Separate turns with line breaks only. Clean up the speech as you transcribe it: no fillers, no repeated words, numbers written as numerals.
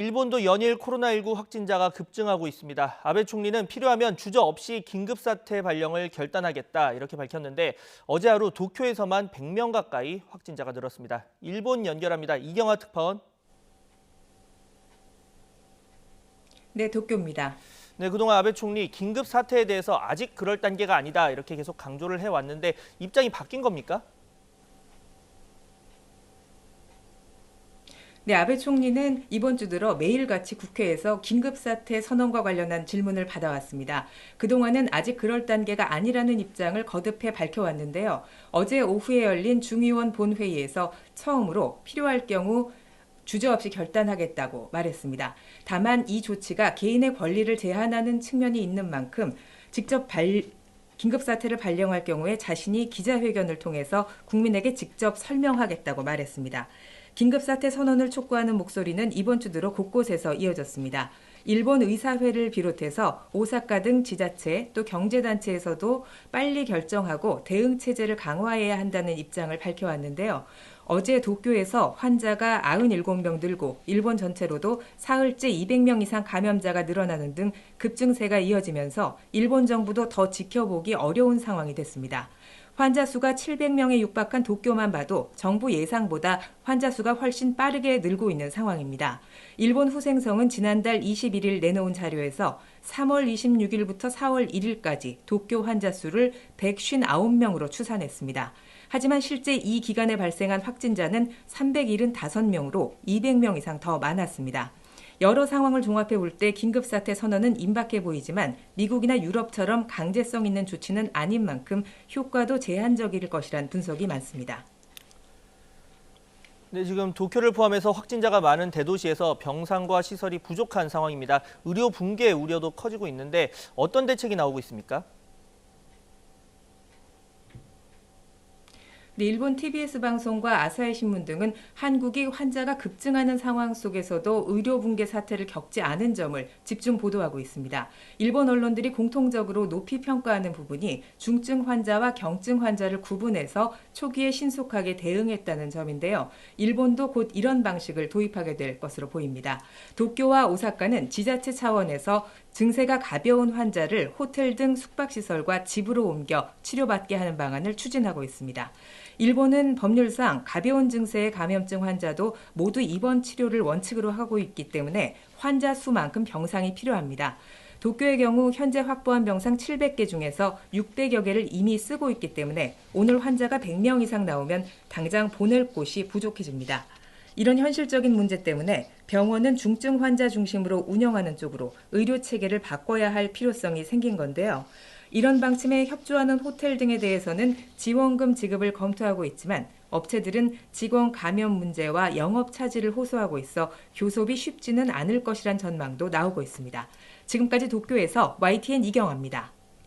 일본도 연일 코로나19 확진자가 급증하고 있습니다. 아베 총리는 필요하면 주저없이 긴급사태 발령을 결단하겠다 이렇게 밝혔는데 어제 하루 도쿄에서만 100명 가까이 확진자가 늘었습니다. 일본 연결합니다. 이경아 특파원.
네, 도쿄입니다.
네, 그동안 아베 총리 긴급사태에 대해서 아직 그럴 단계가 아니다 이렇게 계속 강조를 해왔는데 입장이 바뀐 겁니까?
네, 아베 총리는 이번 주 들어 매일같이 국회에서 긴급사태 선언과 관련한 질문을 받아왔습니다. 그동안은 아직 그럴 단계가 아니라는 입장을 거듭해 밝혀왔는데요. 어제 오후에 열린 중의원 본회의에서 처음으로 필요할 경우 주저없이 결단하겠다고 말했습니다. 다만 이 조치가 개인의 권리를 제한하는 측면이 있는 만큼 직접 긴급사태를 발령할 경우에 자신이 기자회견을 통해서 국민에게 직접 설명하겠다고 말했습니다. 긴급사태 선언을 촉구하는 목소리는 이번 주 들어 곳곳에서 이어졌습니다. 일본 의사회를 비롯해서 오사카 등 지자체 또 경제단체에서도 빨리 결정하고 대응 체제를 강화해야 한다는 입장을 밝혀왔는데요. 어제 도쿄에서 환자가 97명 늘고 일본 전체로도 사흘째 200명 이상 감염자가 늘어나는 등 급증세가 이어지면서 일본 정부도 더 지켜보기 어려운 상황이 됐습니다. 환자 수가 700명에 육박한 도쿄만 봐도 정부 예상보다 환자 수가 훨씬 빠르게 늘고 있는 상황입니다. 일본 후생성은 지난달 21일 내놓은 자료에서 3월 26일부터 4월 1일까지 도쿄 환자 수를 159명으로 추산했습니다. 하지만 실제 이 기간에 발생한 확진자는 375명으로 200명 이상 더 많았습니다. 여러 상황을 종합해 볼 때 긴급사태 선언은 임박해 보이지만 미국이나 유럽처럼 강제성 있는 조치는 아닌 만큼 효과도 제한적일 것이란 분석이 많습니다.
네, 지금 도쿄를 포함해서 확진자가 많은 대도시에서 병상과 시설이 부족한 상황입니다. 의료 붕괴 우려도 커지고 있는데 어떤 대책이 나오고 있습니까?
일본 TBS 방송과 아사히 신문 등은 한국이 환자가 급증하는 상황 속에서도 의료 붕괴 사태를 겪지 않은 점을 집중 보도하고 있습니다. 일본 언론들이 공통적으로 높이 평가하는 부분이 중증 환자와 경증 환자를 구분해서 초기에 신속하게 대응했다는 점인데요. 일본도 곧 이런 방식을 도입하게 될 것으로 보입니다. 도쿄와 오사카는 지자체 차원에서 증세가 가벼운 환자를 호텔 등 숙박시설과 집으로 옮겨 치료받게 하는 방안을 추진하고 있습니다. 일본은 법률상 가벼운 증세의 감염증 환자도 모두 입원 치료를 원칙으로 하고 있기 때문에 환자 수만큼 병상이 필요합니다. 도쿄의 경우 현재 확보한 병상 700개 중에서 600여 개를 이미 쓰고 있기 때문에 오늘 환자가 100명 이상 나오면 당장 보낼 곳이 부족해집니다. 이런 현실적인 문제 때문에 병원은 중증 환자 중심으로 운영하는 쪽으로 의료 체계를 바꿔야 할 필요성이 생긴 건데요. 이런 방침에 협조하는 호텔 등에 대해서는 지원금 지급을 검토하고 있지만 업체들은 직원 감염 문제와 영업 차질을 호소하고 있어 교섭이 쉽지는 않을 것이란 전망도 나오고 있습니다. 지금까지 도쿄에서 YTN 이경아입니다.